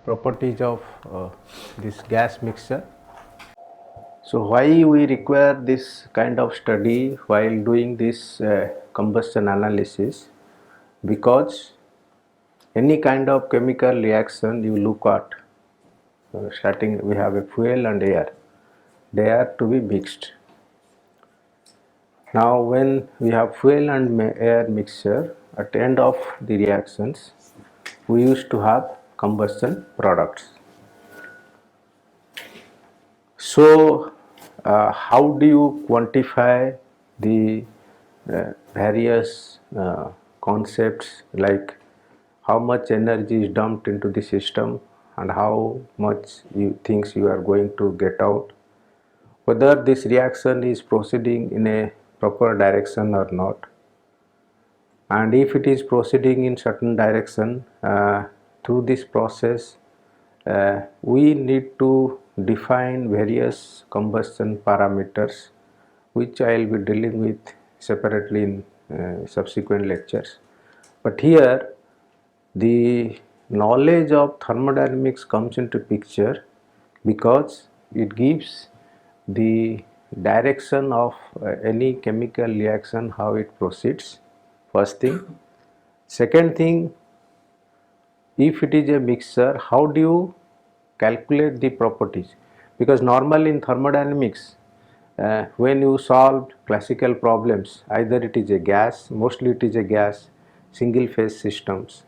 properties of this gas mixture. So why we require this kind of study while doing this combustion analysis? Because any kind of chemical reaction you look at, starting we have a fuel and air, they are to be mixed. Now when we have fuel and air mixture, at the end of the reactions we used to have combustion products. So how do you quantify the various concepts, like how much energy is dumped into the system and how much things you are going to get out, whether this reaction is proceeding in a proper direction or not, and if it is proceeding in certain direction, through this process we need to define various combustion parameters, which I will be dealing with separately in subsequent lectures. But here the knowledge of thermodynamics comes into picture because it gives the direction of any chemical reaction, how it proceeds, first thing. Second thing, if it is a mixture, how do you calculate the properties? Because normally in thermodynamics, when you solve classical problems, either it is a gas, mostly it is a gas, single phase systems,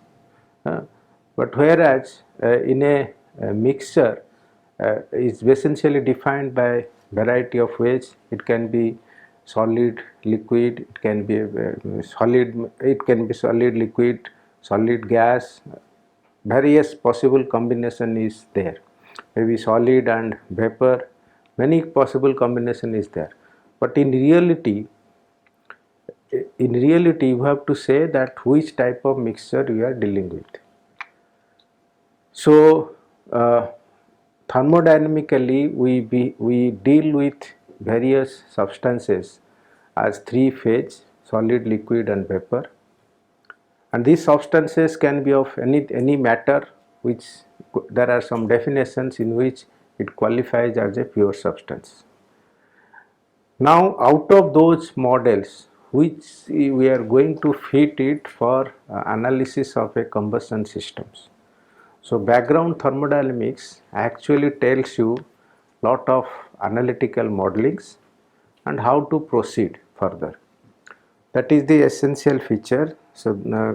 but whereas in a mixture is essentially defined by variety of ways. It can be solid, liquid, it can be solid, liquid, solid, gas. Various possible combination is there, maybe solid and vapor, many possible combination is there. But in reality you have to say that which type of mixture you are dealing with. So thermodynamically we deal with various substances as three phase: solid, liquid and vapor. And these substances can be of any matter, which there are some definitions in which it qualifies as a pure substance. Now out of those models, which we are going to fit it for analysis of a combustion systems. So background thermodynamics actually tells you lot of analytical modelings and how to proceed further. That is the essential feature. So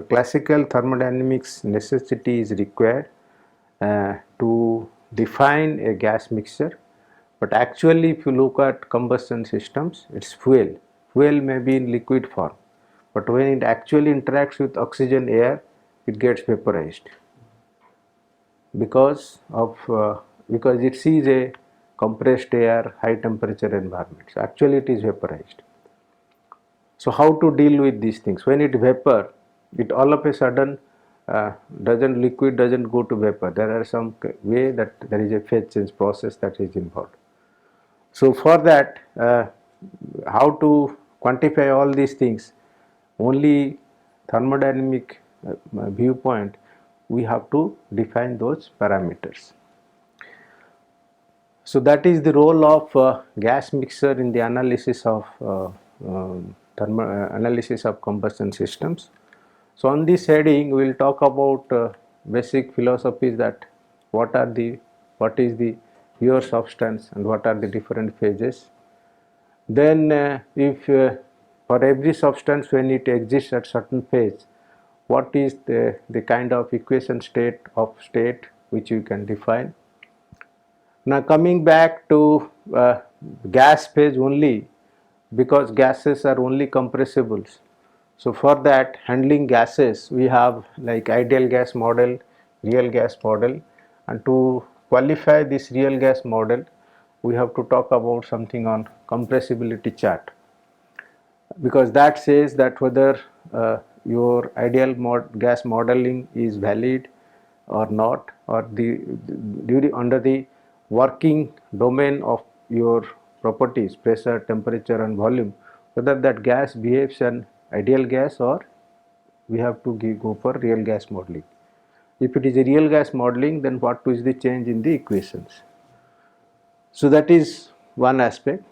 classical thermodynamics necessity is required to define a gas mixture. But actually if you look at combustion systems, it's fuel. Fuel may be in liquid form, but when it actually interacts with oxygen, air, it gets vaporized because it sees a compressed air, high temperature environment. So actually it is vaporized. So how to deal with these things? When it vapor, it all of a sudden liquid doesn't go to vapor. There are some way that there is a phase change process that is involved. So for that, how to quantify all these things? Only thermodynamic viewpoint, we have to define those parameters. So that is the role of gas mixture in the analysis of analysis of combustion systems. So on this heading we will talk about basic philosophies, that what is the pure substance and what are the different phases. Then if for every substance, when it exists at certain phase, what is the kind of equation state which you can define. Now coming back to gas phase only, because gases are only compressibles. So for that, handling gases, we have like ideal gas model, real gas model, and to qualify this real gas model, we have to talk about something on compressibility chart, because that says that whether your ideal gas modeling is valid or not, or under the working domain of your properties, pressure, temperature and volume, whether that gas behaves an ideal gas or we have to go for real gas modeling. If it is a real gas modeling, then what is the change in the equations? So that is one aspect.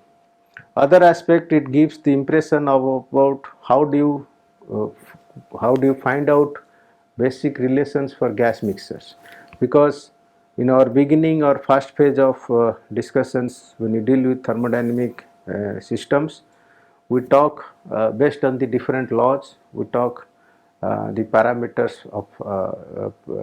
Other aspect, it gives the impression of about how do you find out basic relations for gas mixtures, because in our beginning or first phase of discussions, when you deal with thermodynamic systems, we talk based on the different laws, we talk the parameters of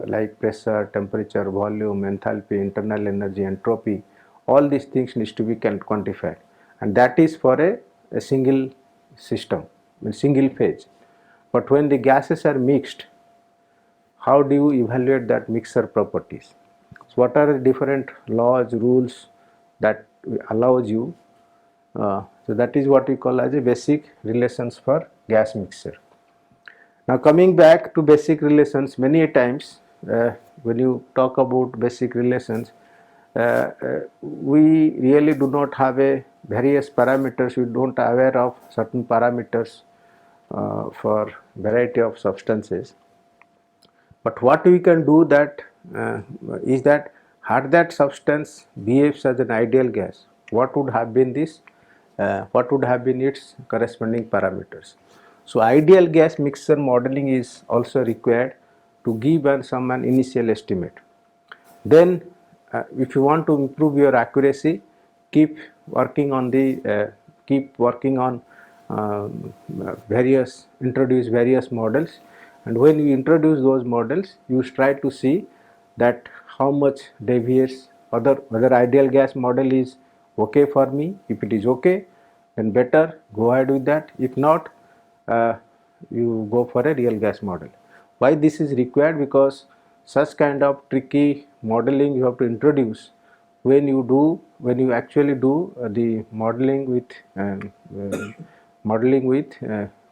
like pressure, temperature, volume, enthalpy, internal energy, entropy. All these things needs to be quantified, and that is for a single system, a single phase. But when the gases are mixed, how do you evaluate that mixture properties? So what are the different laws, rules that allows you? So that is what we call as a basic relations for gas mixture. Now coming back to basic relations, many times when you talk about basic relations, we really do not have a various parameters. We don't aware of certain parameters for variety of substances. But what we can do that is that had that substance behaves as an ideal gas, what would have been this? What would have been its corresponding parameters? So ideal gas mixture modeling is also required to give an initial estimate. Then if you want to improve your accuracy, keep working on introduce various models, and when you introduce those models, you try to see that how much deviates, whether ideal gas model is okay for me. If it is okay, then better go ahead with that. If not, uh, you go for a real gas model. Why this is required? Because such kind of tricky modeling you have to introduce when you actually do the modeling with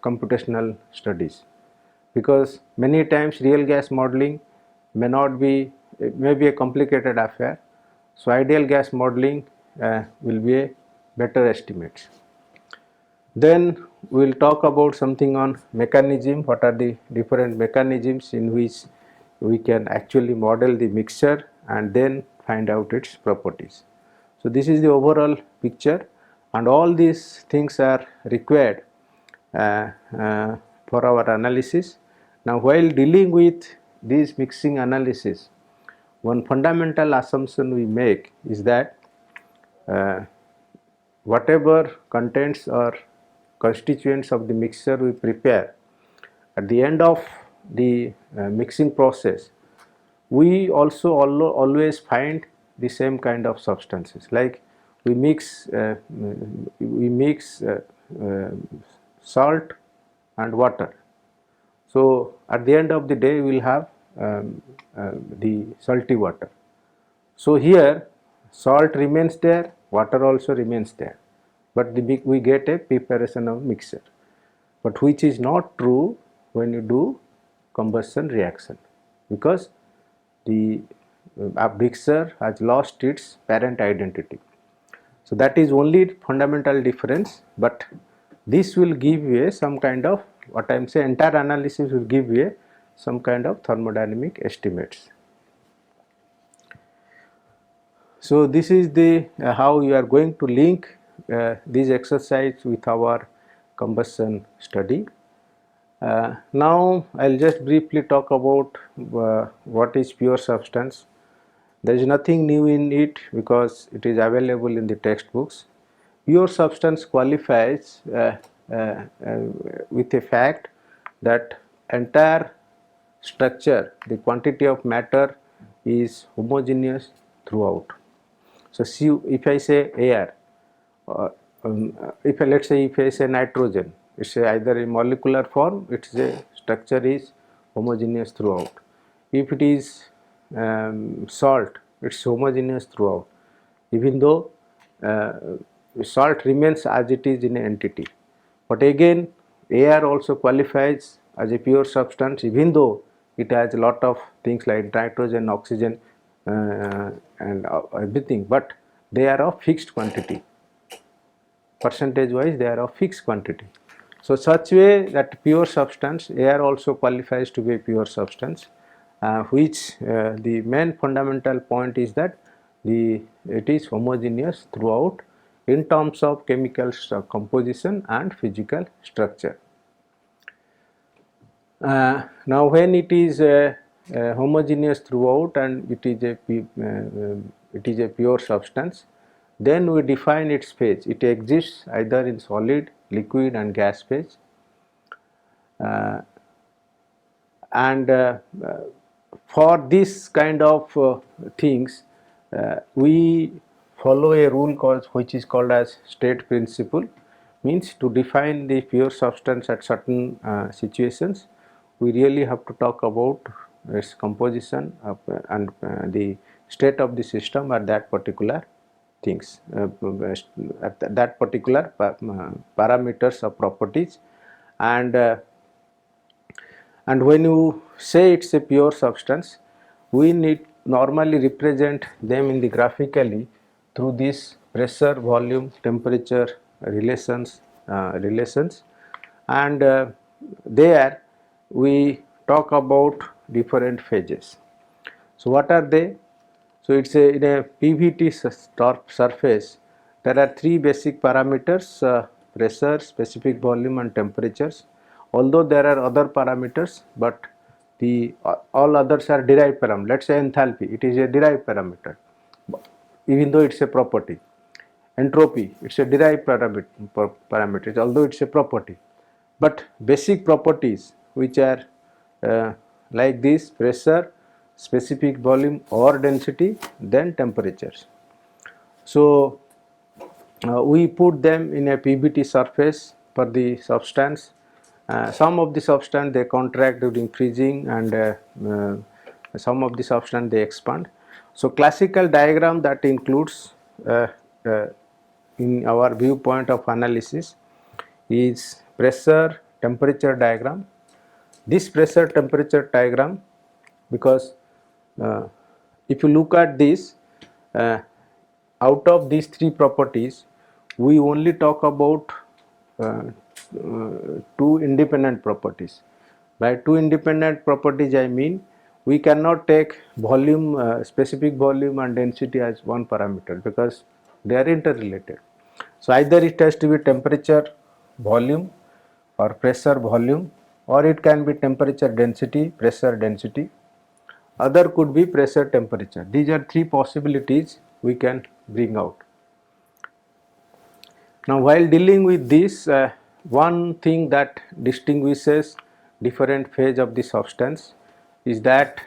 computational studies, because many times real gas modeling may not be, it may be a complicated affair. So ideal gas modeling will be a better estimates. Then we will talk about something on mechanism. What are the different mechanisms in which we can actually model the mixture and then find out its properties. So this is the overall picture, and all these things are required uh, uh, for our analysis. Now while dealing with this mixing analysis, one fundamental assumption we make is that uh, whatever contents or constituents of the mixture we prepare, at the end of the mixing process, we also always find the same kind of substances. Like we mix uh, salt and water. So at the end of the day, we will have the salty water. So here salt remains there, water also remains there, but we get a preparation of mixture. But which is not true when you do combustion reaction, because the mixture has lost its parent identity. So that is only fundamental difference, but this will give you some kind of, what I am saying, entire analysis will give you some kind of thermodynamic estimates. So this is the how you are going to link this exercise with our combustion study. Now I'll just briefly talk about what is pure substance. There is nothing new in it because it is available in the textbooks. Pure substance qualifies with the fact that entire structure, the quantity of matter is homogeneous throughout. So see, if I say air, uh, if let's say if I say nitrogen, it's either in molecular form, its a structure is homogeneous throughout. If it is salt, it's homogeneous throughout, even though uh, salt remains as it is in an entity. But again, air also qualifies as a pure substance, even though it has a lot of things like nitrogen, oxygen, and everything, but they are of fixed quantity. Percentage wise, they are of fixed quantity. So such way that pure substance, air also qualifies to be a pure substance, which the main fundamental point is that it is homogeneous throughout in terms of chemical composition and physical structure. Now when it is homogeneous throughout and it is a pure substance, then we define its phase. It exists either in solid, liquid and gas phase. And for this kind of things, we follow a rule which is called as state principle. Means to define the pure substance at certain situations, we really have to talk about its composition and the state of the system at that particular things, at that particular parameters of properties. And when you say it's a pure substance, we need normally represent them in the graphically through this pressure, volume, temperature relations, and there we talk about different phases. So what are they? So it's in a PVT surface, there are three basic parameters: pressure, specific volume and temperatures. Although there are other parameters, but all others are derived parameters. Let's say enthalpy, it is a derived parameter, even though it's a property. Entropy, it's a derived parameter, although it's a property. But basic properties which are like this: pressure, specific volume or density, then temperatures. So we put them in a PBT surface for the substance. Some of the substance they contract during freezing, and some of the substance they expand. So classical diagram that includes in our viewpoint of analysis is pressure temperature diagram. This pressure temperature diagram, because if you look at this, out of these three properties, we only talk about two independent properties. By two independent properties, I mean we cannot take volume, specific volume and density as one parameter, because they are interrelated. So either it has to be temperature volume or pressure volume, or it can be temperature density, pressure density. Other could be pressure temperature. These are three possibilities we can bring out. Now while dealing with this, one thing that distinguishes different phase of the substance is that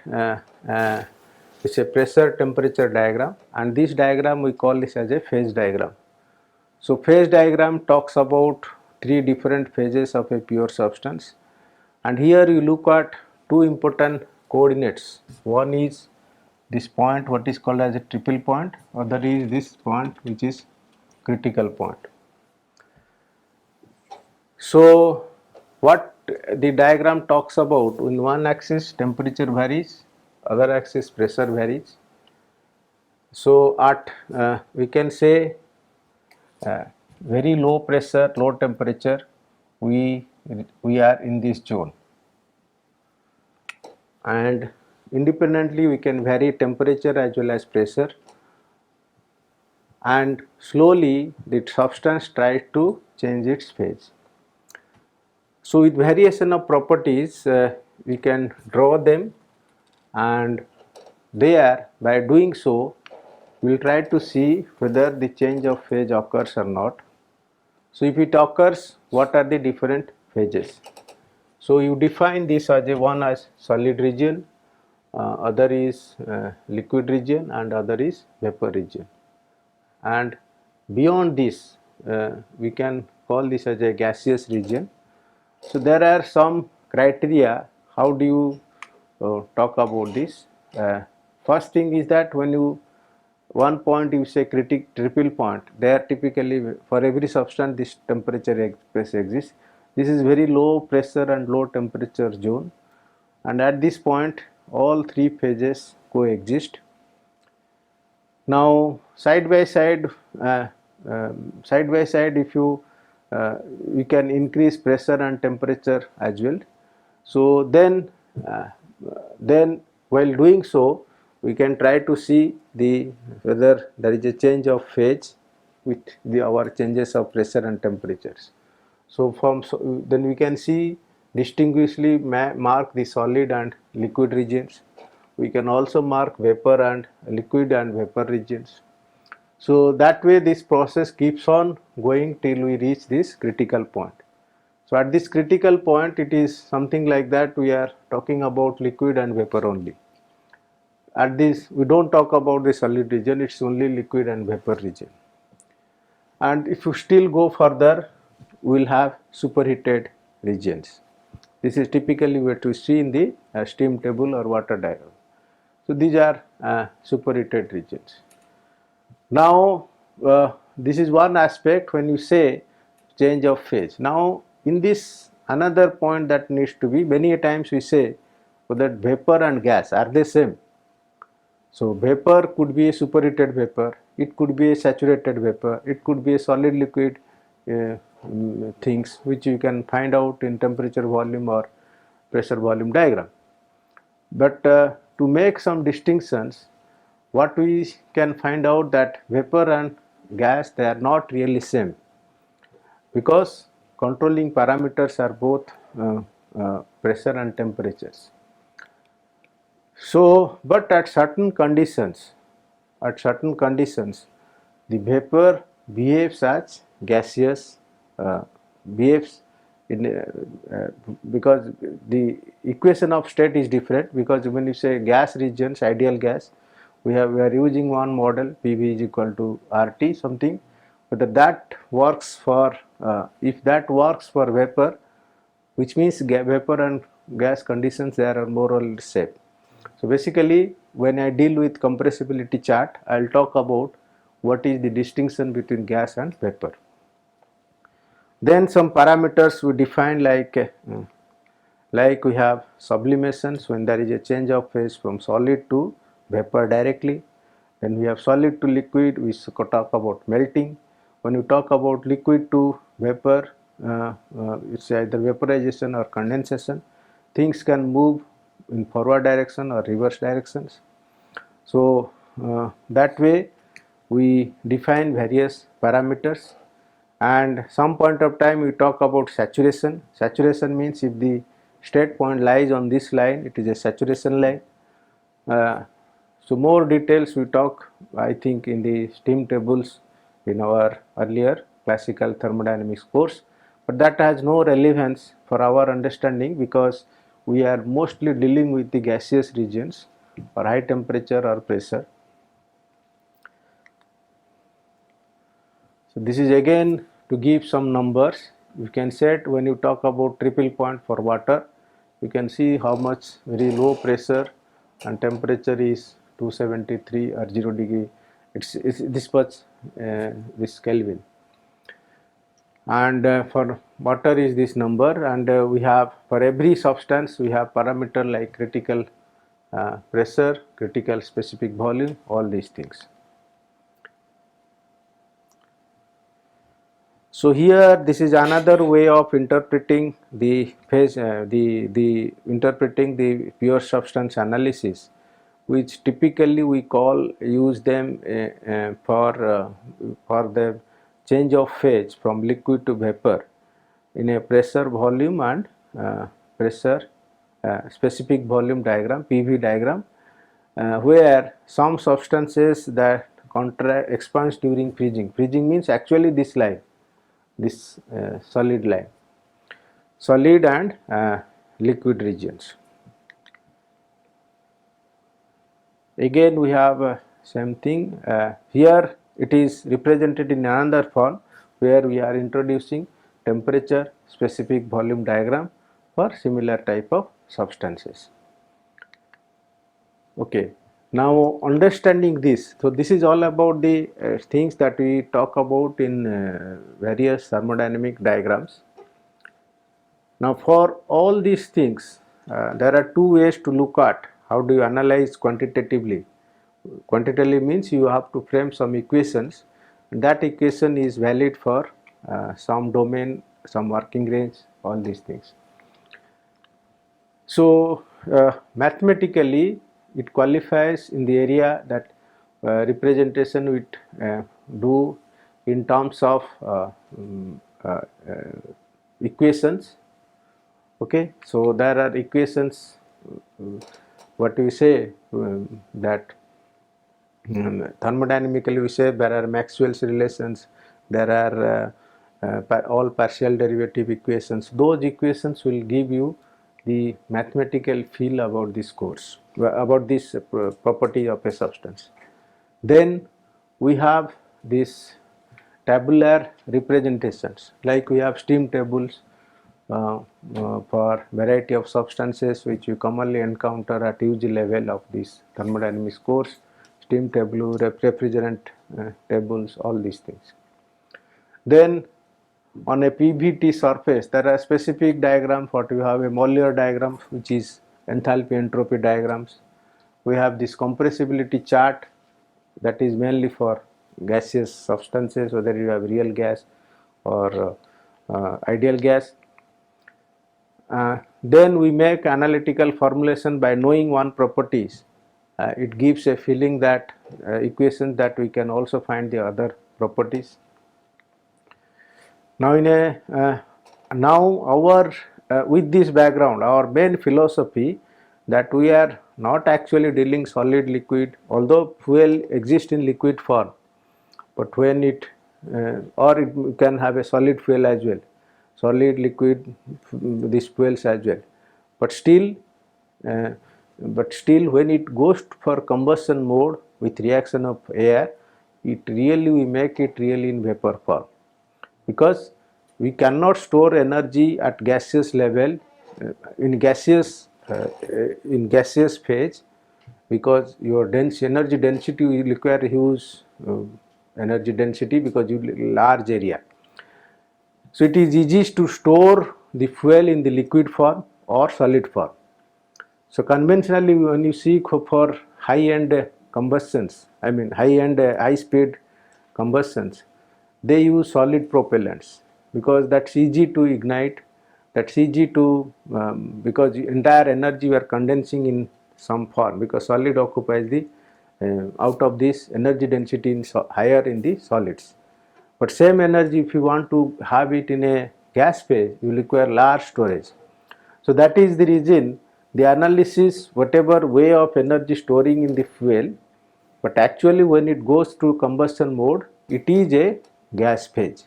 it's a pressure temperature diagram, and this diagram we call this as a phase diagram. So phase diagram talks about three different phases of a pure substance, and here you look at two important coordinates. One is this point, what is called as a triple point, other is this point which is critical point. So what the diagram talks about, in one axis temperature varies, other axis pressure varies. So at we can say very low pressure, low temperature, we are in this zone, and independently we can vary temperature as well as pressure, and slowly the substance tries to change its phase. So with variation of properties, we can draw them, and there by doing so we will try to see whether the change of phase occurs or not. So if it occurs, what are the different phases? So you define this as one as solid region, other is liquid region, and other is vapor region. And beyond this, we can call this as a gaseous region. So there are some criteria. How do you talk about this? First thing is that when you one point you say triple point, there typically for every substance this temperature exists. This is very low pressure and low temperature zone, and at this point all three phases coexist. Now side by side, if you can increase pressure and temperature as well. So then while doing so, we can try to see whether there is a change of phase with our changes of pressure and temperatures. So then we can see distinguishly mark the solid and liquid regions. We can also mark vapor and liquid and vapor regions. So that way this process keeps on going till we reach this critical point. So at this critical point, it is something like that we are talking about liquid and vapor only. At this, we don't talk about the solid region, it's only liquid and vapor region. And if you still go further, we will have superheated regions. This is typically what we see in the steam table or water diagram. So these are superheated regions. Now, this is one aspect when you say change of phase. Now, in this another point that needs to be, many times we say that vapor and gas are they same. So vapor could be a superheated vapor, it could be a saturated vapor, it could be a solid liquid things which you can find out in temperature volume or pressure volume diagram. But to make some distinctions, what we can find out that vapor and gas, they are not really same, because controlling parameters are both pressure and temperatures. So, but at certain conditions, the vapor behaves as gaseous, behaves in because the equation of state is different. Because when you say gas regions, ideal gas, we are using one model, PV is equal to RT something, but that works for if that works for vapor, which means vapor and gas conditions, they are more or less same. So basically, when I deal with compressibility chart, I will talk about what is the distinction between gas and vapor. Then some parameters we define, like we have sublimations, when there is a change of phase from solid to vapor directly. Then we have solid to liquid, we talk about melting. When you talk about liquid to vapor, it's either vaporization or condensation. Things can move in forward direction or reverse directions. So that way we define various parameters, and some point of time we talk about saturation. Saturation means if the state point lies on this line, it is a saturation line. So more details we talk, I think, in the steam tables in our earlier classical thermodynamics course, but that has no relevance for our understanding, because we are mostly dealing with the gaseous regions or high temperature or pressure. So this is again to give some numbers. You can set, when you talk about triple point for water, you can see how much very low pressure and temperature is 273 or 0 degree. It's this much, this Kelvin. And for water is this number, and we have for every substance we have parameter like critical pressure, critical specific volume, all these things. So here this is another way of interpreting the phase, interpreting the pure substance analysis, which typically we use them for the change of phase from liquid to vapor in a pressure volume and pressure specific volume diagram, PV diagram, where some substances that expands during freezing. Freezing means actually this line, this solid line, solid and liquid regions. Again we have same thing. Here it is represented in another form, where we are introducing temperature specific volume diagram for similar type of substances. Okay, now understanding this, so this is all about the things that we talk about in various thermodynamic diagrams. Now for all these things, there are two ways to look at how do you analyze quantitatively. Quantitatively means you have to frame some equations, and that equation is valid for some domain, some working range, all these things. So mathematically it qualifies in the area that representation we do in terms of equations. Okay, so there are equations, what we say, that thermodynamically we say there are Maxwell's relations, there are all partial derivative equations. Those equations will give you the mathematical feel about this course, about this property of a substance. Then we have this tabular representations, like we have steam tables for variety of substances which you commonly encounter at UG level of this thermodynamics course, steam table, refrigerant tables, all these things. Then on a PVT surface there are specific diagrams. What we have a molecular diagram, which is enthalpy entropy diagrams. We have this compressibility chart, that is mainly for gaseous substances, whether you have real gas or ideal gas. Then we make analytical formulation by knowing one properties. It gives a feeling that equation that we can also find the other properties. Now now our with this background, our main philosophy that we are not actually dealing solid liquid, although fuel exists in liquid form, but when it or it can have a solid fuel as well, solid liquid, these fuels as well, but still when it goes for combustion mode with reaction of air, it really, we make it really in vapor form, because we cannot store energy at gaseous level in gaseous phase, because your energy density will require huge energy density because you large area. So it is easy to store the fuel in the liquid form or solid form. So conventionally, when you see for high-end combustions, I mean high-end high-speed combustions, they use solid propellants, because that's easy to ignite, that's easy to because the entire energy we are condensing in some form, because solid occupies the out of this energy density in higher in the solids. But same energy, if you want to have it in a gas phase, you require large storage. So that is the reason the analysis, whatever way of energy storing in the fuel, but actually when it goes through combustion mode, it is a gas phase.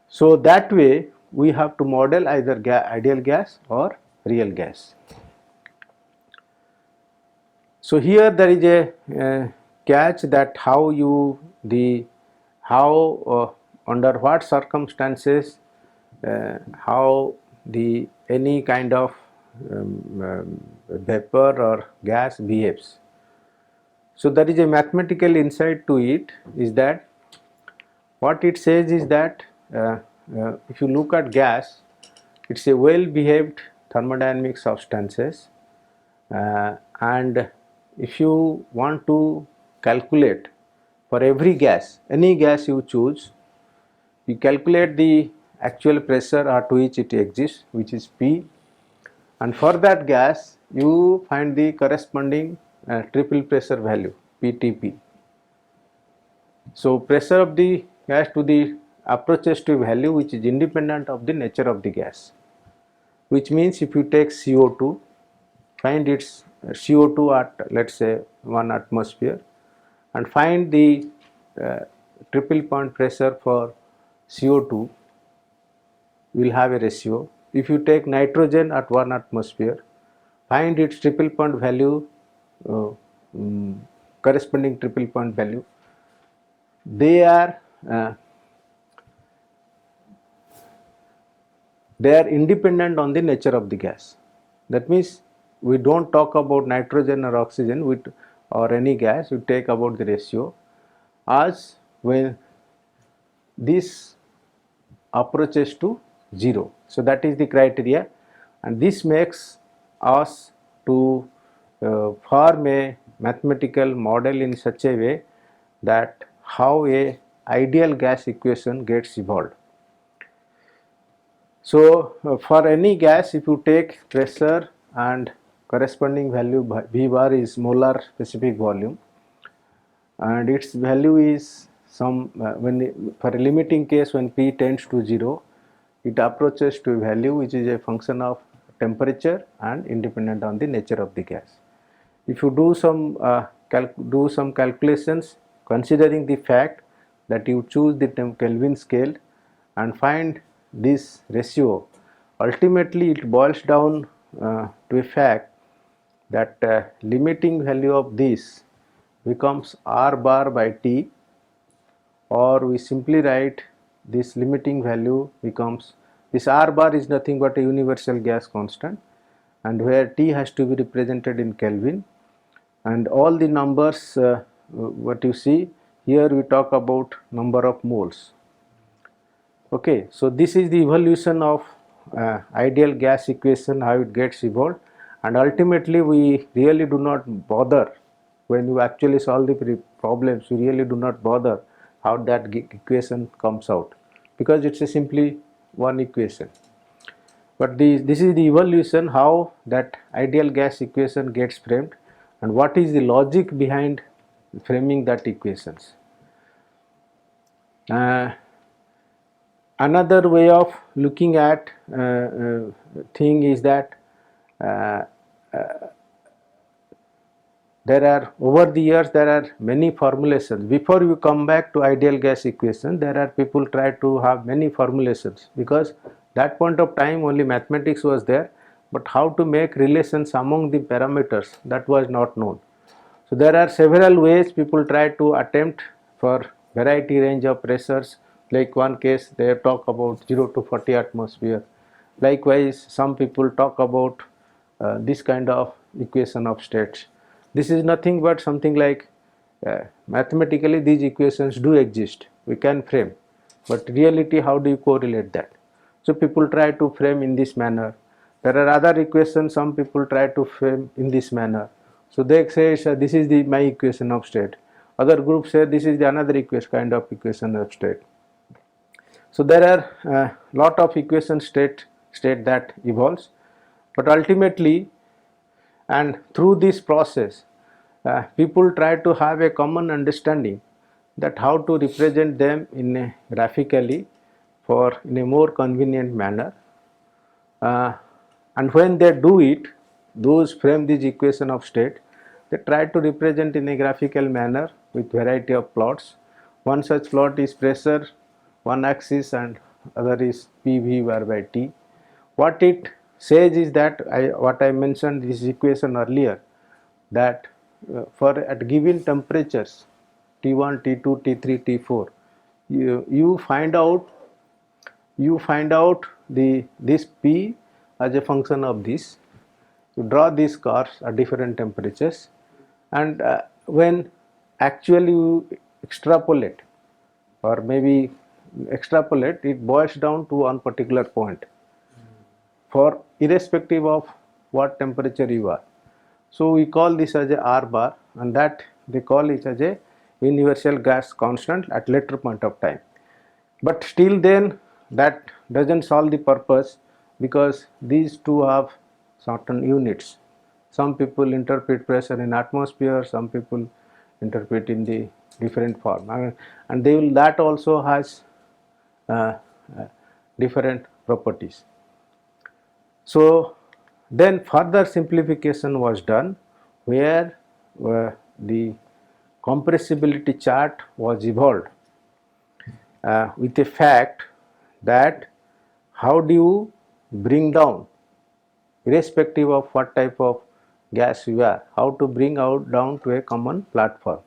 So that way we have to model either ideal gas or real gas. So here there is a catch, that under what circumstances how the any kind of vapor or gas behaves. So there is a mathematical insight to it, is that what it says is that if you look at gas, it's a well behaved thermodynamic substances, and if you want to calculate for every gas, any gas you choose, you calculate the actual pressure at which it exists, which is P, and for that gas you find the corresponding triple pressure value, PTP. So pressure of the gas to the approaches to a value which is independent of the nature of the gas, which means if you take CO2, find its CO2 at, let's say, 1 atmosphere, and find the triple point pressure for CO2, will have a ratio. If you take nitrogen at 1 atmosphere, find its triple point value, corresponding triple point value. They are independent on the nature of the gas. That means we don't talk about nitrogen or oxygen or any gas, we take about the ratio, as when this approaches to 0. So that is the criteria, and this makes us to form a mathematical model in such a way that how a ideal gas equation gets evolved. So for any gas, if you take pressure and corresponding value V bar is molar specific volume, and its value is some for a limiting case when P tends to 0, it approaches to a value which is a function of temperature and independent on the nature of the gas. If you do some calculations considering the fact that you choose the Kelvin scale and find this ratio, ultimately it boils down to a fact that limiting value of this becomes R bar by T, or we simply write this limiting value becomes, this R bar is nothing but a universal gas constant, and where T has to be represented in Kelvin, and all the numbers what you see here, we talk about number of moles. Okay, so this is the evolution of ideal gas equation, how it gets evolved, and ultimately we really do not bother when you actually solve the problems. We really do not bother how that equation comes out, because it's a simply one equation. But this is the evolution, how that ideal gas equation gets framed and what is the logic behind framing that equations. Another way of looking at thing is that there are, over the years, there are many formulations. Before you come back to ideal gas equation, there are people try to have many formulations, because that point of time only mathematics was there, but how to make relations among the parameters, that was not known. So there are several ways people try to attempt for variety range of pressures. Like one case they talk about 0 to 40 atmosphere. Likewise, some people talk about this kind of equation of states. This is nothing but something like mathematically these equations do exist, we can frame, but reality, how do you correlate that? So people try to frame in this manner. There are other equations some people try to frame in this manner. So they say this is my equation of state. Other groups say this is the another equation, kind of equation of state. So there are lot of equation state that evolves, but ultimately, and through this process, people try to have a common understanding that how to represent them in a graphically for in a more convenient manner. And when they do it, those frame this equation of state, they try to represent in a graphical manner with variety of plots. One such plot is pressure, one axis, and other is PV bar by T. What it says is that what I mentioned this equation earlier, that for at given temperatures T1, T2, T3, T4, you find out this P as a function of this. You draw these curves at different temperatures, and when actually you extrapolate, or maybe extrapolate, it boils down to one particular point for irrespective of what temperature you are. So we call this as a R bar, and that they call it as a universal gas constant at later point of time. But still then that doesn't solve the purpose, because these two have certain units. Some people interpret pressure in atmosphere, some people interpret in the different form, and that also has uh, different properties. So then further simplification was done, where the compressibility chart was evolved with the fact that how do you bring down, irrespective of what type of gas you are, how to bring out down to a common platform.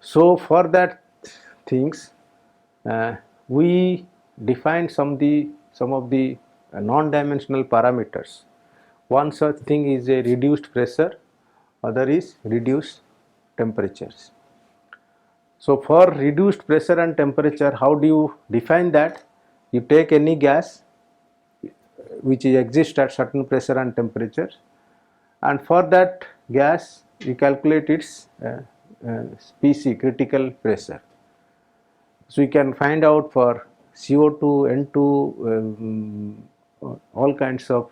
So for that things, we define some of the non-dimensional parameters. One such thing is a reduced pressure, other is reduced temperatures. So for reduced pressure and temperature, how do you define that? You take any gas which exists at certain pressure and temperature, and for that gas you calculate its PC, critical pressure. So you can find out for CO2, N2, all kinds of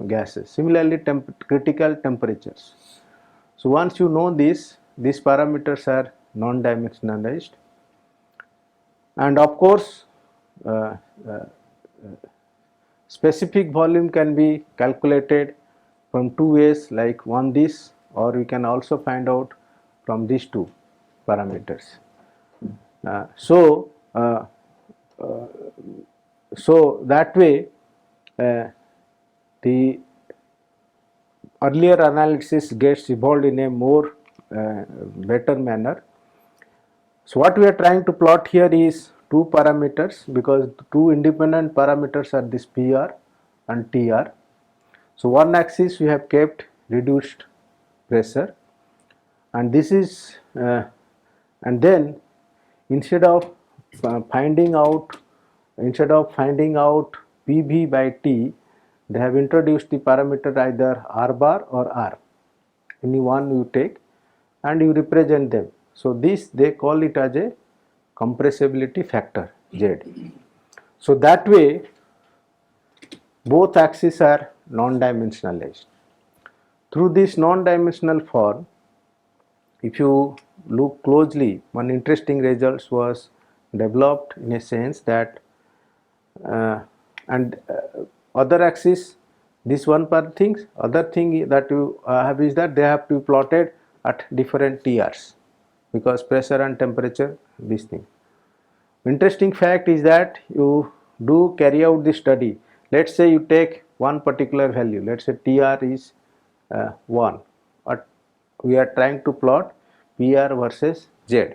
gases. Similarly, critical temperatures. So once you know this, these parameters are non-dimensionalized, and of course uh, specific volume can be calculated from two ways, like one this, or we can also find out from these two parameters. Uh, so uh, so that way the earlier analysis gets evolved in a more better manner. So what we are trying to plot here is two parameters, because two independent parameters are this PR and TR. So one axis we have kept reduced pressure, and this is and then instead of finding out PV by T, they have introduced the parameter either R bar or R, any one you take, and you represent them. So this they call it as a compressibility factor Z. So that way both axes are non-dimensionalized. Through this non-dimensional form, if you look closely, one interesting result was developed in a sense that and other axis, this one per things, other thing that you have is that they have to be plotted at different TRs, because pressure and temperature, this thing. Interesting fact is that you do carry out the study. Let's say you take one particular value, let's say TR is 1, but we are trying to plot PR versus Z.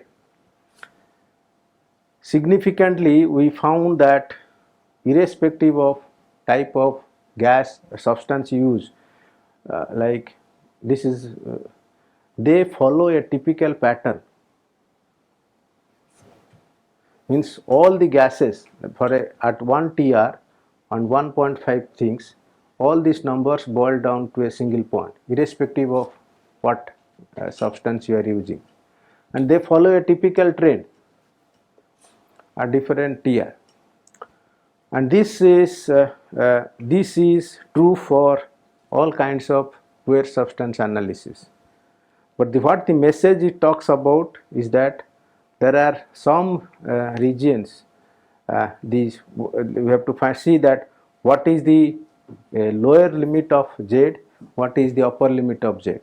Significantly, we found that irrespective of type of gas or substance used, like this is, they follow a typical pattern. Means all the gases for at 1 TR and 1.5 things, all these numbers boil down to a single point, irrespective of what substance you are using, and they follow a typical trend at different TR. And this is true for all kinds of pure substance analysis. But what the message it talks about is that there are some regions, these we have to see that what is the lower limit of Z, what is the upper limit of Z.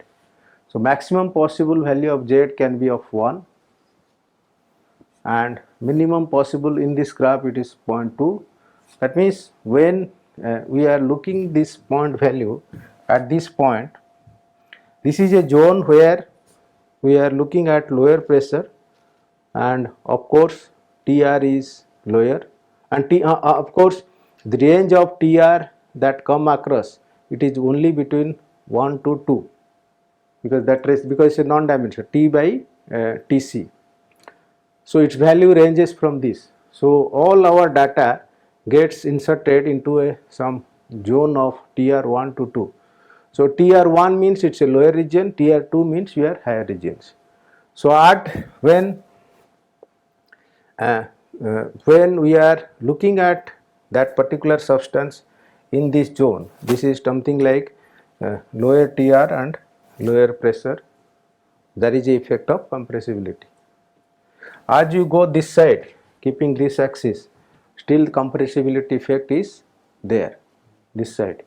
So maximum possible value of Z can be of 1, and minimum possible in this graph it is 0.2. That means when we are looking this point value at this point, this is a zone where we are looking at lower pressure, and of course TR is lower, and of course the range of TR that come across, it is only between 1 to 2, because because it's a non-dimensional T by TC. So its value ranges from this. So all our data gets inserted into some zone of TR1 to 2. So TR1 means it's a lower region, TR2 means we are higher regions. So when we are looking at that particular substance in this zone, this is something like lower TR and lower pressure, there is a effect of compressibility. As you go this side, keeping this axis, still compressibility effect is there, this side.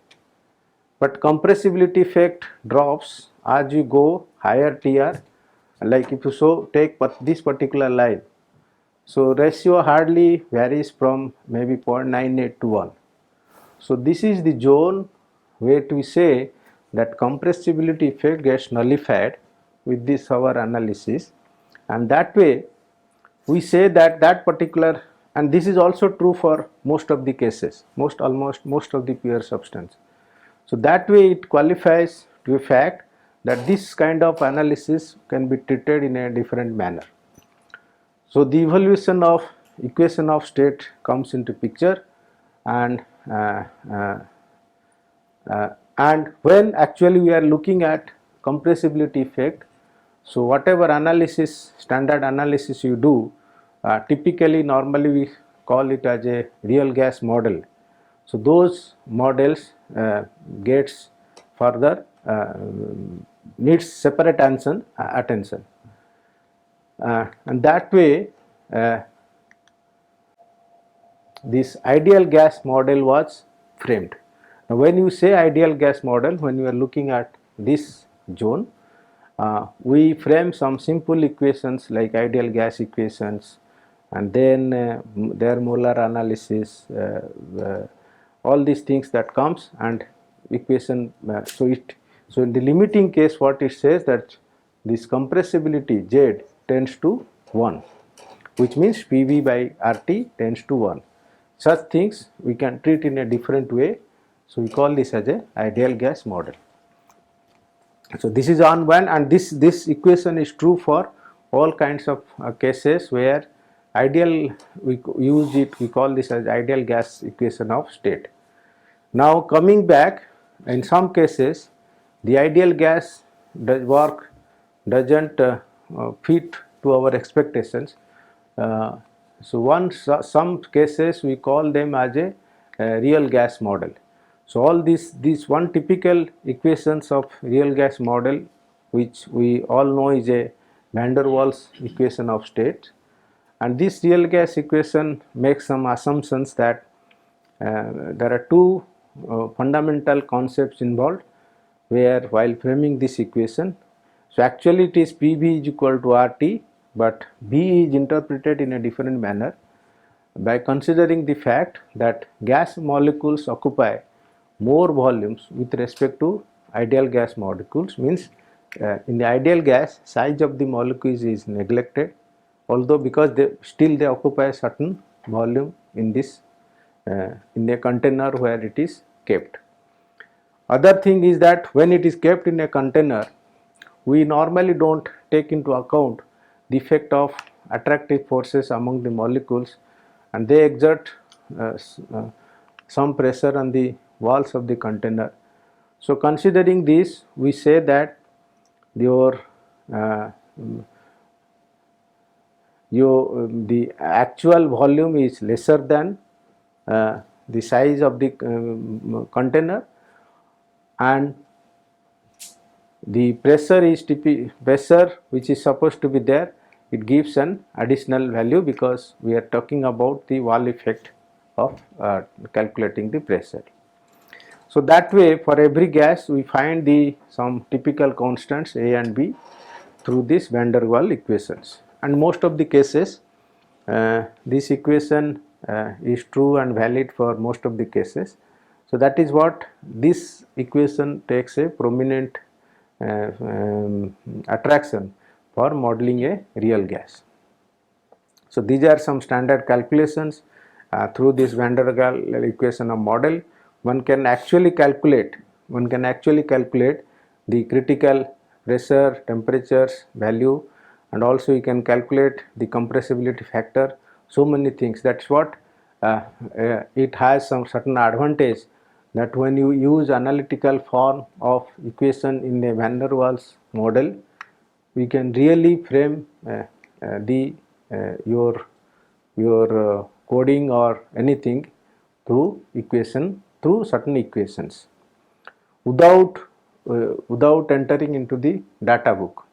But compressibility effect drops as you go higher TR, like if you take this particular line. So ratio hardly varies from maybe 0.98 to 1. So this is the zone where we say that compressibility effect gets nullified with this our analysis, and that way we say that that particular, and this is also true for most of the cases, almost most of the pure substance. So that way it qualifies to a fact that this kind of analysis can be treated in a different manner. So the evaluation of equation of state comes into picture, and when actually we are looking at compressibility effect, so whatever analysis, standard analysis you do, typically normally we call it as a real gas model. So those models gets further needs separate attention. And that way this ideal gas model was framed. Now when you say ideal gas model, when you are looking at this zone, we frame some simple equations like ideal gas equations, and then their molar analysis, all these things that comes, and equation. So in the limiting case, what it says that this compressibility Z tends to 1, which means PV by RT tends to 1. Such things we can treat in a different way. So we call this as a ideal gas model. So this is on one, and this equation is true for all kinds of cases where ideal, we use it, we call this as ideal gas equation of state. Now coming back, in some cases the ideal gas doesn't fit to our expectations. Some cases we call them as a real gas model. So all these one typical equations of real gas model, which we all know is a van der Waals equation of state, and this real gas equation makes some assumptions that there are two fundamental concepts involved where while framing this equation. So actually it is PV is equal to RT, but B is interpreted in a different manner by considering the fact that gas molecules occupy more volumes with respect to ideal gas molecules. Means in the ideal gas, size of the molecules is neglected, although because they occupy a certain volume in this in a container where it is kept. Other thing is that when it is kept in a container, we normally don't take into account the effect of attractive forces among the molecules, and they exert some pressure on the walls of the container. So considering this, we say that the actual volume is lesser than the size of the container, and the pressure which is supposed to be there, it gives an additional value because we are talking about the wall effect of calculating the pressure. So that way for every gas we find some typical constants A and B through this van der Waals equations, and most of the cases this equation is true and valid for most of the cases. So that is what this equation takes a prominent attraction for modeling a real gas. So these are some standard calculations through this van der Waals equation of model. One can actually calculate the critical pressure, temperatures value, and also you can calculate the compressibility factor. So many things. That's what it has some certain advantage, that when you use analytical form of equation in a van der Waals model, we can really frame your coding or anything through certain equations without entering into the data book.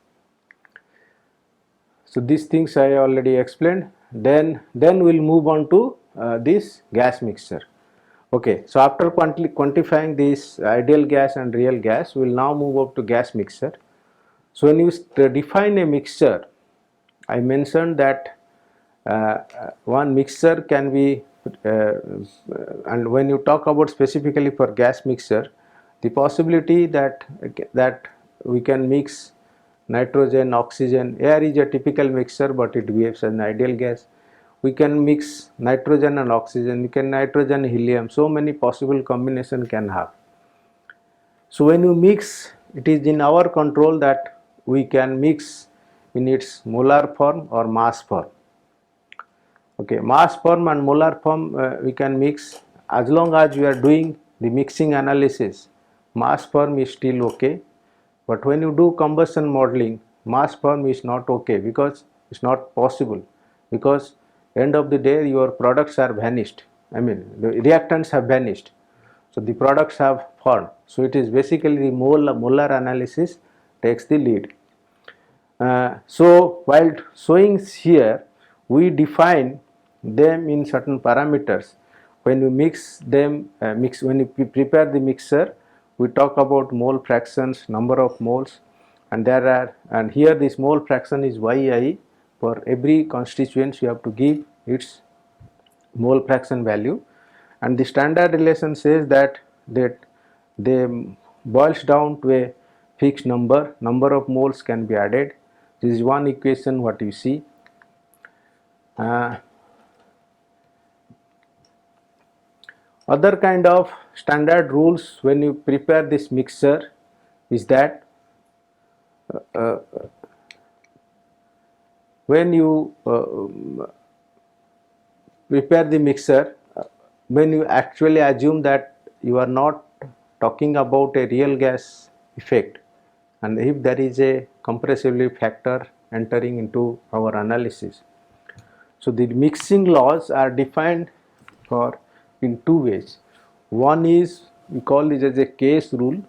So these things I already explained. Then we'll move on to this gas mixture. Okay, so after quantifying this ideal gas and real gas, we will now move up to gas mixture. So when you define a mixture, I mentioned that one mixture can be and when you talk about specifically for gas mixture, the possibility that we can mix nitrogen, oxygen. Air is a typical mixture, but it behaves as an ideal gas. We can mix nitrogen and oxygen, we can nitrogen, helium, so many possible combination can have. So when you mix, it is in our control that we can mix in its molar form or mass form. Okay, mass form and molar form we can mix as long as we are doing the mixing analysis. Mass form is still okay, but when you do combustion modeling, mass form is not okay because it's not possible, because end of the day your products are vanished. I mean the reactants have vanished. So the products have formed. So it is basically the molar analysis takes the lead. So while showing here, we define them in certain parameters. When you mix them, when you prepare the mixture, we talk about mole fractions, number of moles, and and here this mole fraction is yi. For every constituent, you have to give its mole fraction value, and the standard relation says that they boils down to a fixed number of moles can be added. This is one equation what you see. Other kind of standard rules when you prepare this mixture is that when you prepare the mixture, when you actually assume that you are not talking about a real gas effect, and if there is a compressibility factor entering into our analysis. So the mixing laws are defined for in two ways. One is, we call this as a case rule,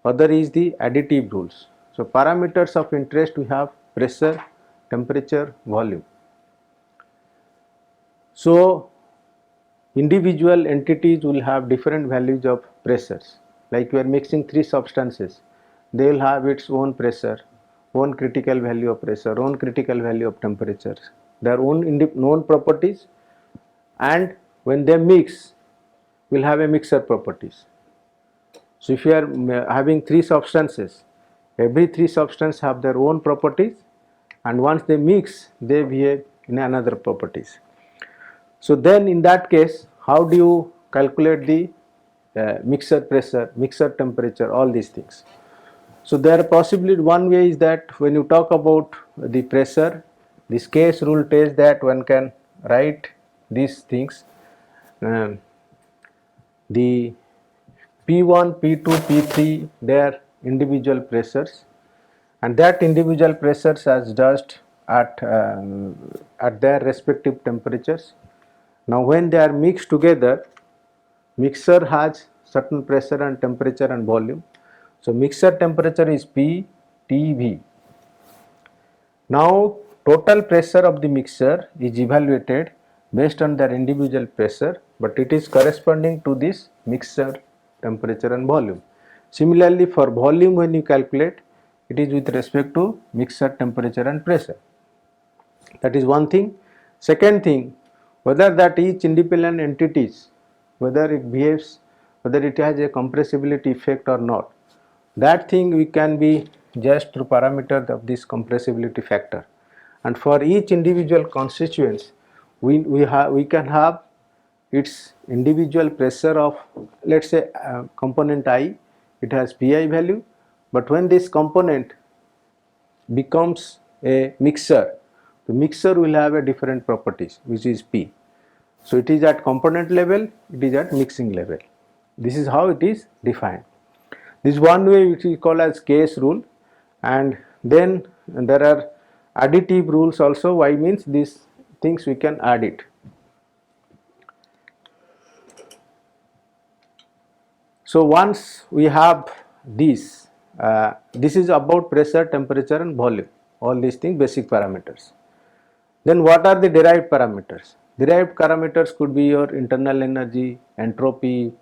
other is the additive rules. So parameters of interest, we have pressure, temperature, volume. So individual entities will have different values of pressures. Like we are mixing three substances, they will have its own pressure, own critical value of pressure, own critical value of temperature, their own known properties, and when they mix, will have a mixer properties. So if you are having three substances, every three substances have their own properties, and once they mix, they behave in another properties. So then in that case, how do you calculate the mixer pressure, mixer temperature, all these things? So there possibly one way is that when you talk about the pressure, this case rule tells that one can write these things. The P1, P2, P3, they are individual pressures, and that individual pressures are judged at their respective temperatures. Now when they are mixed together, mixer has certain pressure and temperature and volume. So mixer temperature is P TV. Now total pressure of the mixer is evaluated based on their individual pressure, but it is corresponding to this mixer temperature and volume. Similarly, for volume, when you calculate, it is with respect to mixer temperature and pressure. That is one thing. Second thing, whether that each independent entities, whether it behaves, whether it has a compressibility effect or not, that thing we can be just through parameter of this compressibility factor. And for each individual constituents, we can have its individual pressure of, let's say, component I, it has Pi value, but when this component becomes a mixer, the mixer will have a different properties, which is P. So it is at component level, it is at mixing level. This is how it is defined. This is one way which we call as case rule, and then there are additive rules also. Why means these things we can add it. So once we have this, this is about pressure, temperature and volume, all these things basic parameters. Then what are the derived parameters? Derived parameters could be your internal energy, entropy,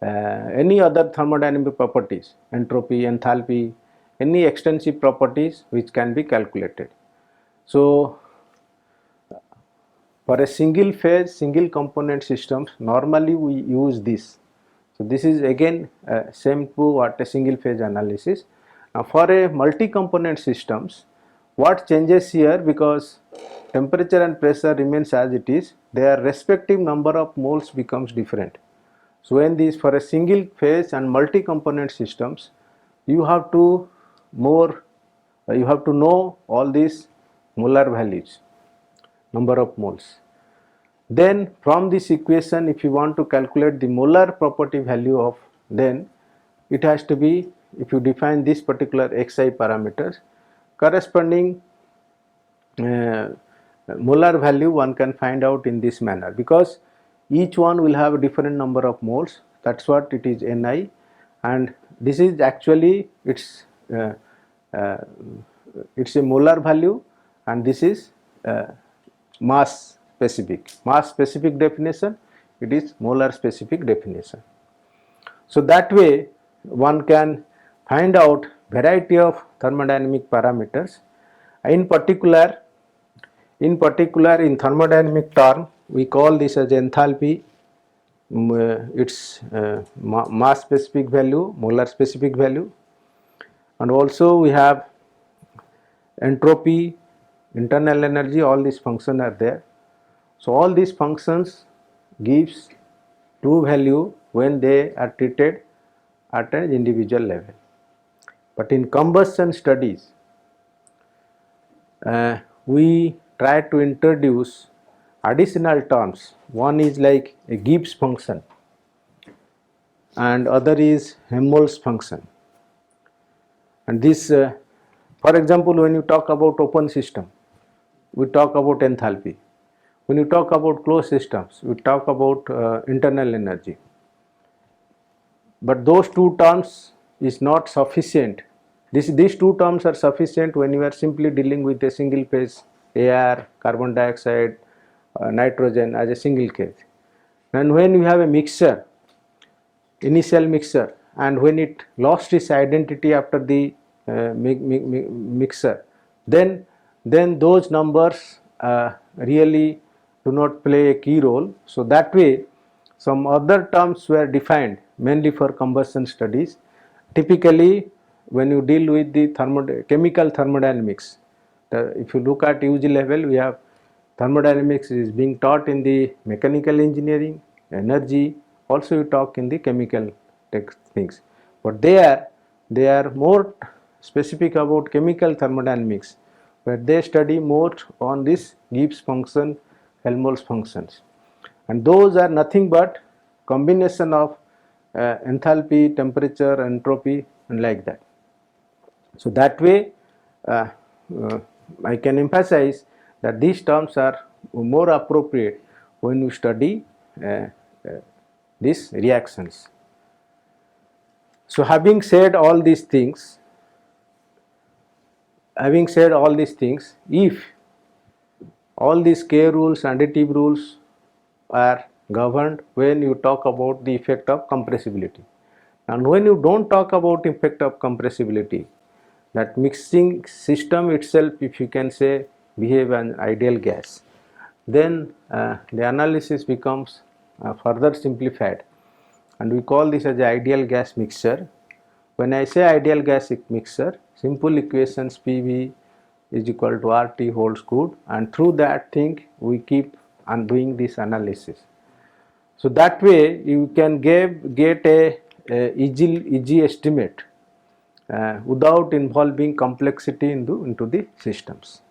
any other thermodynamic properties, entropy, enthalpy, any extensive properties which can be calculated. So for a single phase, single component systems, normally we use this. So this is again same to what a single phase analysis. Now for a multi-component systems, what changes here, because temperature and pressure remains as it is, their respective number of moles becomes different. So when these for a single phase and multi-component systems, you have to know all these molar values, number of moles. Then from this equation, if you want to calculate the molar property value of, then it has to be, if you define this particular xi parameters, corresponding molar value one can find out in this manner, because each one will have a different number of moles. that's what it is, Ni, and this is actually uh, uh, it's a molar value, and this is mass specific definition, it is molar specific definition. So that way one can find out variety of thermodynamic parameters. In particular, in thermodynamic term, we call this as enthalpy, its mass specific value, molar specific value, and also we have entropy, internal energy, all these functions are there. So all these functions gives true value when they are treated at an individual level. But in combustion studies, we try to introduce additional terms. One is like a Gibbs function and other is Helmholtz function. And this, for example, when you talk about open system, we talk about enthalpy. When you talk about closed systems, we talk about internal energy. But those two terms is not sufficient. These two terms are sufficient when you are simply dealing with a single phase air, carbon dioxide, nitrogen as a single case. And when you have a mixture, initial mixture, and when it lost its identity after the mixer, then those numbers really do not play a key role. So that way some other terms were defined mainly for combustion studies. Typically when you deal with the chemical thermodynamics, if you look at UG level, we have thermodynamics is being taught in the mechanical engineering, energy, also you talk in the chemical things, but they are more specific about chemical thermodynamics, where they study more on this Gibbs function, Helmholtz functions, and those are nothing but combination of enthalpy, temperature, entropy, and like that. So that way I can emphasize that these terms are more appropriate when you study these reactions. So having said all these things, if all these K rules, additive rules are governed when you talk about the effect of compressibility, and when you don't talk about effect of compressibility, that mixing system itself, if you can say, behave an ideal gas, then the analysis becomes further simplified, and we call this as the ideal gas mixture. When I say ideal gas mixture, simple equations PV is equal to RT holds good, and through that thing we keep on doing this analysis. So that way you can get a easy estimate without involving complexity into the systems.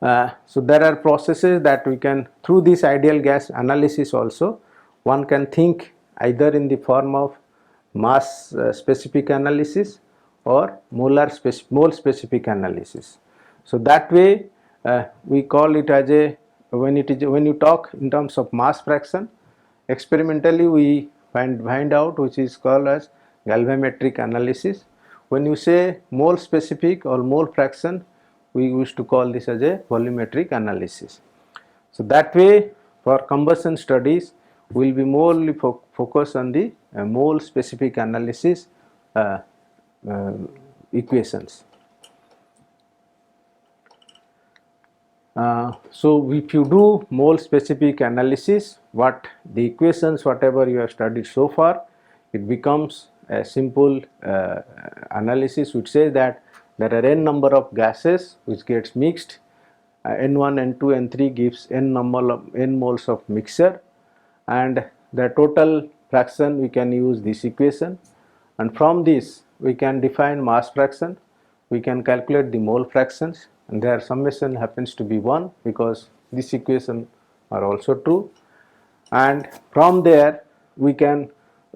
So there are processes that we can, through this ideal gas analysis also, one can think either in the form of mass specific analysis or mole specific analysis. So that way we call it as a, when you talk in terms of mass fraction, experimentally we find out, which is called as galvanometric analysis. When you say mole specific or mole fraction, we used to call this as a volumetric analysis. So that way for combustion studies we will be more focused on the mole specific analysis equations. So if you do mole specific analysis, what the equations whatever you have studied so far, it becomes a simple analysis which says that there are n number of gases which gets mixed, n1, n2, n3 gives n moles of mixture, and the total fraction we can use this equation, and from this we can define mass fraction, we can calculate the mole fractions, and their summation happens to be 1 because this equation are also true, and from there we can,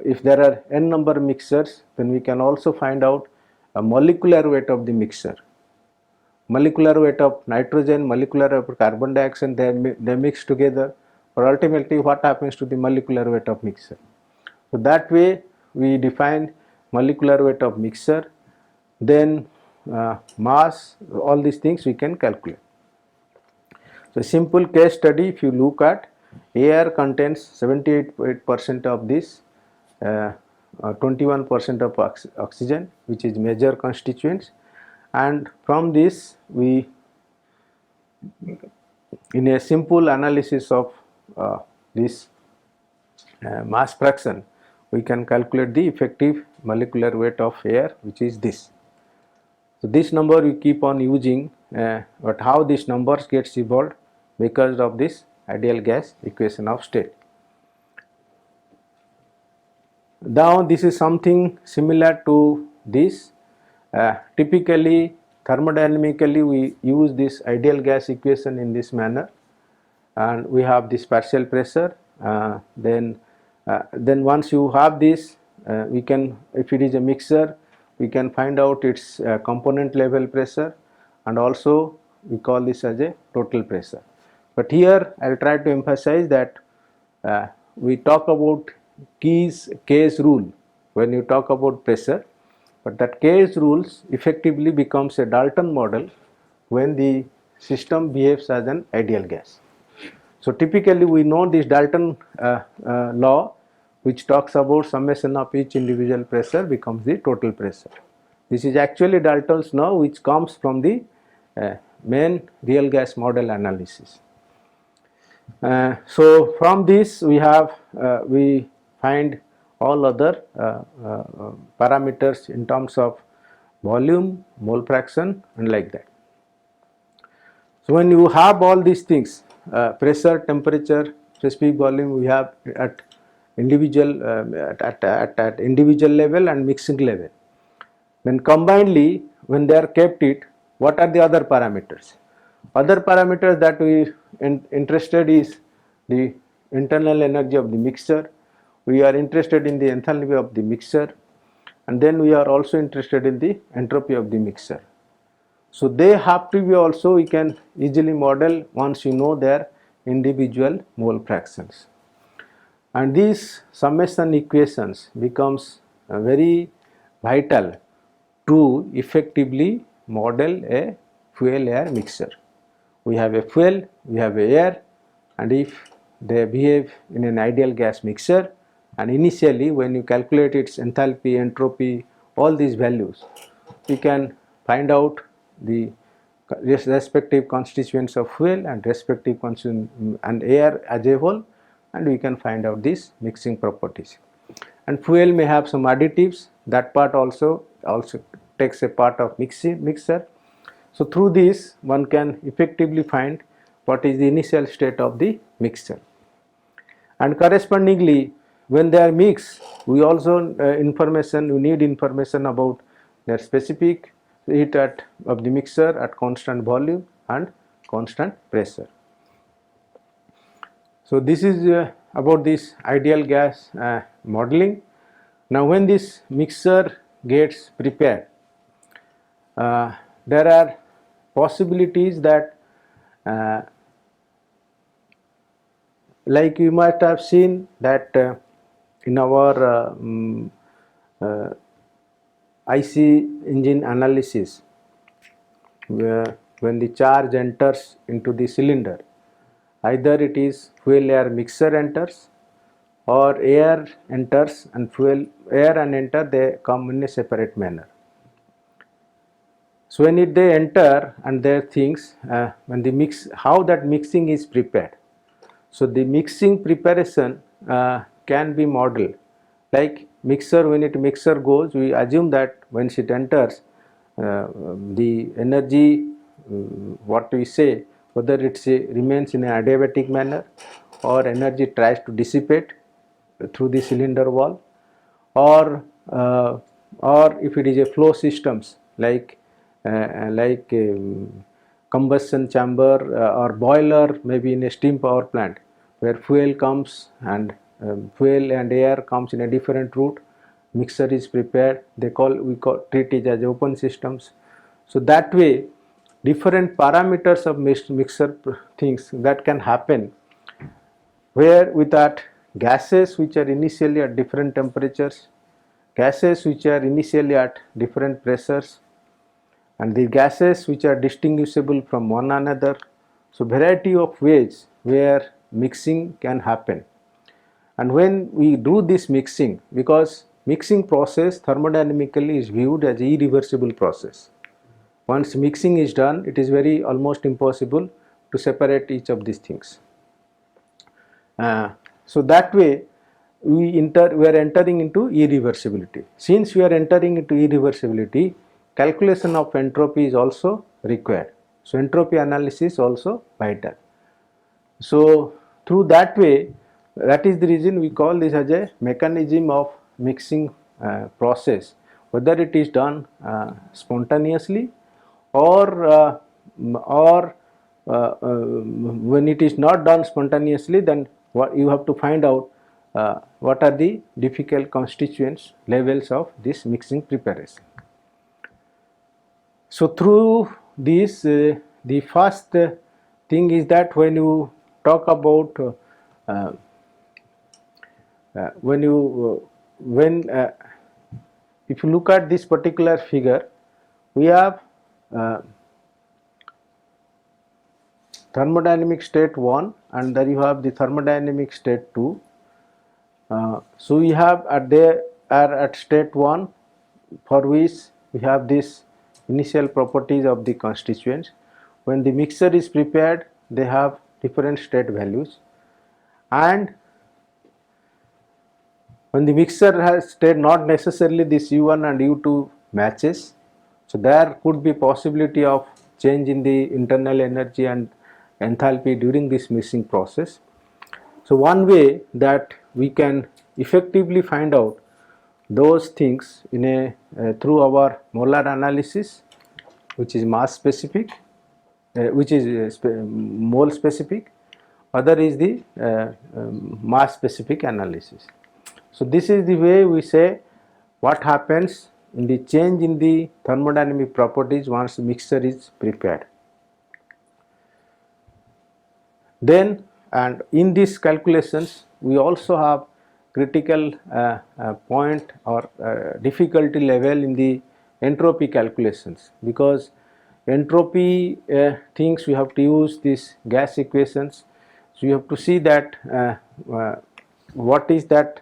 if there are n number mixtures, then we can also find out a molecular weight of the mixture, molecular weight of nitrogen, molecular weight of carbon dioxide, they mix together, or ultimately what happens to the molecular weight of mixture. So that way we define molecular weight of mixture, then mass, all these things we can calculate. So simple case study, if you look at, air contains 78% of this, 21% of oxygen, which is major constituents, and from this we, in a simple analysis of this mass fraction, we can calculate the effective molecular weight of air, which is this. So this number we keep on using, but how this numbers gets evolved because of this ideal gas equation of state. Now this is something similar to this. Typically thermodynamically we use this ideal gas equation in this manner, and we have this partial pressure, then once you have this, we can, if it is a mixture, we can find out its component level pressure, and also we call this as a total pressure. But here I will try to emphasize that we talk about K's rule when you talk about pressure, but that K's rules effectively becomes a Dalton model when the system behaves as an ideal gas. So typically we know this Dalton law, which talks about summation of each individual pressure becomes the total pressure. This is actually Dalton's law, which comes from the main real gas model analysis. So from this we have we find all other parameters in terms of volume, mole fraction, and like that. So when you have all these things, pressure, temperature, specific volume, we have at individual at individual level and mixing level. Then combinedly, when they are kept it, what are the other parameters? Other parameters that we interested is the internal energy of the mixture. We are interested in the enthalpy of the mixture, and then we are also interested in the entropy of the mixture. So they have to be also, we can easily model once you know their individual mole fractions. And these summation equations becomes very vital to effectively model a fuel air mixture. We have a fuel, we have a air, and if they behave in an ideal gas mixture, and initially when you calculate its enthalpy, entropy, all these values, we can find out the respective constituents of fuel and respective and air as a whole, and we can find out these mixing properties. And fuel may have some additives, that part also takes a part of mixture. So through this one can effectively find what is the initial state of the mixture, and correspondingly when they are mixed, we also we need information about their specific heat of the mixture at constant volume and constant pressure. So this is about this ideal gas modeling. Now when this mixture gets prepared, there are possibilities that like you might have seen that in our IC engine analysis, when the charge enters into the cylinder, either it is fuel air mixture enters or air enters and air and enter, they come in a separate manner. So when they enter and their things, when the how that mixing is prepared. So the mixing preparation can be modeled like mixer. When mixer goes, we assume that when it enters, the energy, what we say, whether it remains in an adiabatic manner or energy tries to dissipate through the cylinder wall, or if it is a flow systems like combustion chamber or boiler, maybe in a steam power plant where fuel comes and fuel and air comes in a different route, mixture is prepared, we treat it as open systems. So that way different parameters of mixture things that can happen where with that gases which are initially at different temperatures, gases which are initially at different pressures, and the gases which are distinguishable from one another. So variety of ways where mixing can happen. And when we do this mixing, because mixing process thermodynamically is viewed as an irreversible process. Once mixing is done, it is very almost impossible to separate each of these things. So that way we are entering into irreversibility. Since we are entering into irreversibility, calculation of entropy is also required. So entropy analysis also vital. So through that way, that is the reason we call this as a mechanism of mixing process, whether it is done spontaneously or when it is not done spontaneously, then what you have to find out what are the difficult constituents levels of this mixing preparation. So through this, the first thing is that when you talk about if you look at this particular figure, we have thermodynamic state 1 and then you have the thermodynamic state 2. So we have at state 1, for which we have this initial properties of the constituents. When the mixture is prepared, they have different state values, and when the mixture has state, not necessarily this U1 and U2 matches, so there could be possibility of change in the internal energy and enthalpy during this mixing process. So one way that we can effectively find out those things in through our molar analysis, which is mass specific, which is mole specific. Other is the mass specific analysis. So this is the way we say what happens in the change in the thermodynamic properties once the mixture is prepared. Then, and in these calculations we also have critical point or difficulty level in the entropy calculations, because entropy things we have to use these gas equations. So you have to see that what is that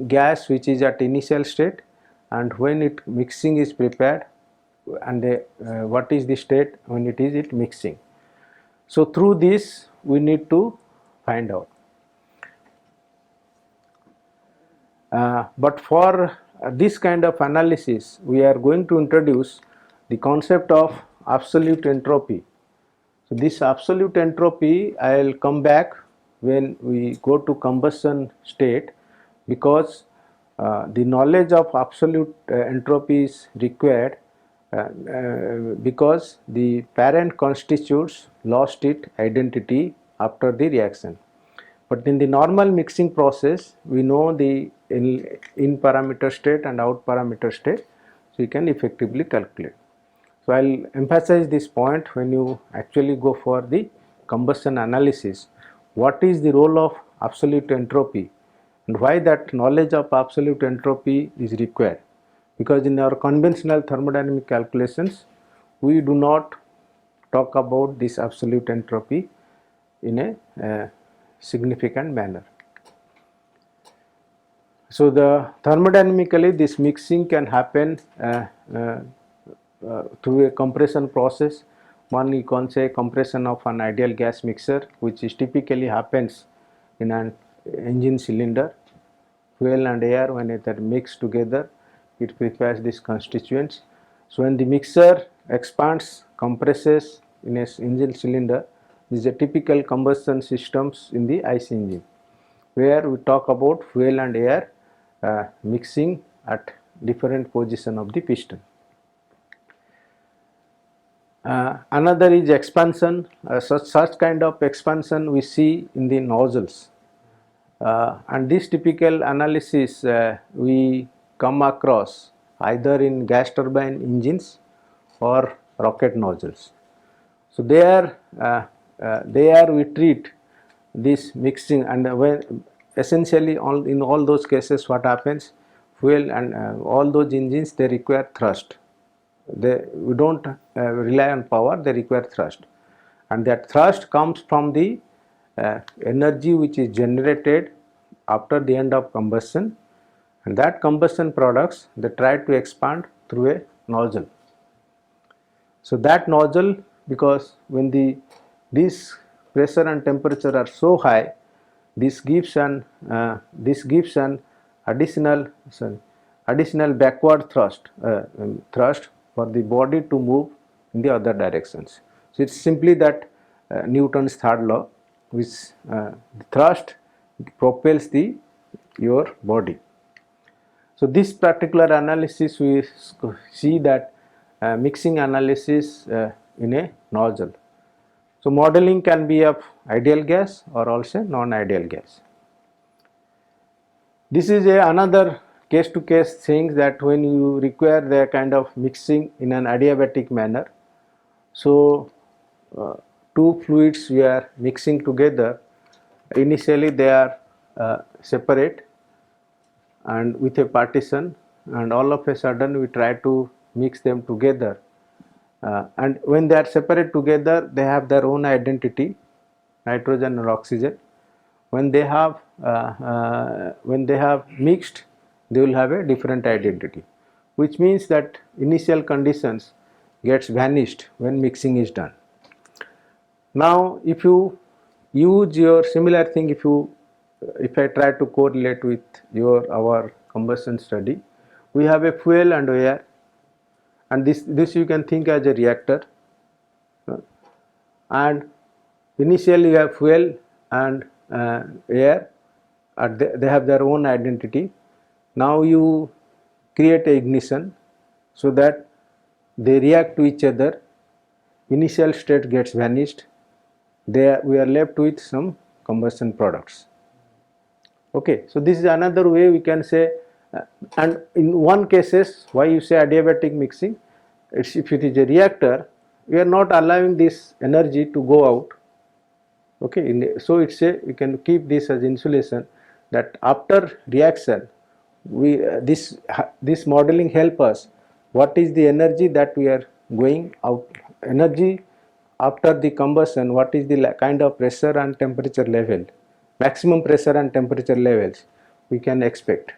gas which is at initial state, and when it mixing is prepared, and what is the state when it is mixing. So through this we need to find out. But for this kind of analysis, we are going to introduce the concept of absolute entropy. So this absolute entropy I will come back when we go to combustion state, because the knowledge of absolute entropy is required because the parent constitutes lost its identity after the reaction. But in the normal mixing process, we know the in parameter state and out parameter state, so you can effectively calculate. So I will emphasize this point when you actually go for the combustion analysis. What is the role of absolute entropy and why that knowledge of absolute entropy is required? Because in our conventional thermodynamic calculations, we do not talk about this absolute entropy in a significant manner. So the thermodynamically this mixing can happen through a compression process. One you can say compression of an ideal gas mixture, which is typically happens in an engine cylinder. Fuel and air, when they are mixed together, it prepares these constituents. So when the mixture expands, compresses in an engine cylinder, this is a typical combustion systems in the IC engine, where we talk about fuel and air mixing at different position of the piston. Another is expansion. Such kind of expansion we see in the nozzles, and this typical analysis we come across either in gas turbine engines or rocket nozzles. So there we treat this mixing, and when essentially in all those cases what happens, fuel and all those engines, they require thrust. We don't rely on power, they require thrust, and that thrust comes from the energy which is generated after the end of combustion, and that combustion products, they try to expand through a nozzle. So that nozzle, because when this pressure and temperature are so high, this gives an additional additional backward thrust for the body to move in the other directions. So it's simply that Newton's third law, which the thrust propels your body. So this particular analysis, we see that mixing analysis in a nozzle. So modeling can be of ideal gas or also non-ideal gas. This is another case-to-case thing, that when you require the kind of mixing in an adiabatic manner, so two fluids we are mixing together. Initially they are separate and with a partition, and all of a sudden we try to mix them together, and when they are separate together, they have their own identity, nitrogen or oxygen. When they have mixed, they will have a different identity, which means that initial conditions gets vanished when mixing is done. Now if you use your similar thing, if I try to correlate with our combustion study, we have a fuel and air, and this you can think as a reactor, and initially you have fuel and air, they have their own identity. Now you create a ignition so that they react to each other, initial state gets vanished, we are left with some combustion products. Okay, so this is another way we can say, and in one cases, why you say adiabatic mixing, if it is a reactor, we are not allowing this energy to go out. Okay, so it's we can keep this as insulation, that after reaction, this modeling help us what is the energy that we are going out, energy after the combustion, what is the kind of pressure and temperature level, maximum pressure and temperature levels we can expect.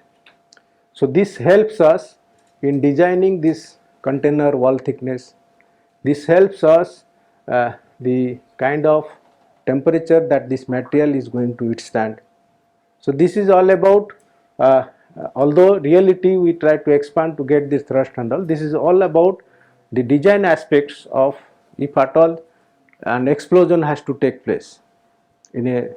So this helps us in designing this container wall thickness. This helps us the kind of temperature that this material is going to withstand. So this is all about, although reality we try to expand to get this thrust and all, this is all about the design aspects of, if at all an explosion has to take place in a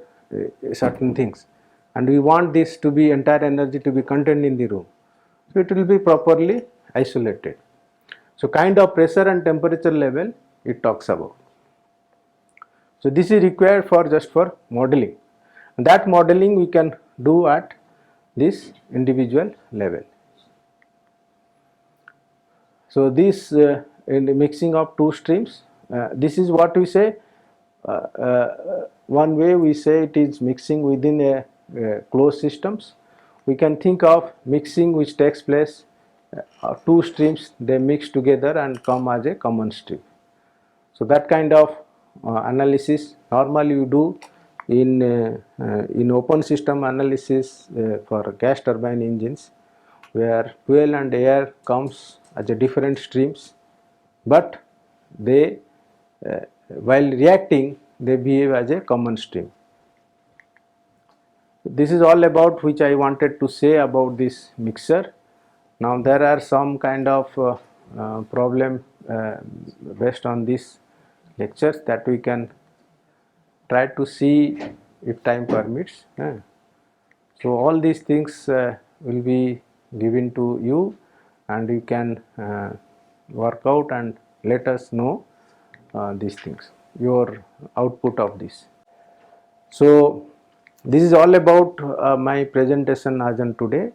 certain things, and we want this to be entire energy to be contained in the room, so it will be properly isolated. So kind of pressure and temperature level it talks about. So this is required for just for modeling, and that modeling we can do at this individual level. So this in the mixing of two streams, this is what we say, one way we say it is mixing within a closed systems. We can think of mixing which takes place, two streams they mix together and come as a common stream. So that kind of analysis normally you do in open system analysis for gas turbine engines, where fuel and air comes as a different streams, but they while reacting they behave as a common stream. This is all about which I wanted to say about this mixer. Now there are some kind of problem based on these lectures that we can try to see if time permits. So all these things will be given to you, and you can work out and let us know these things, your output of this. So this is all about my presentation as on today.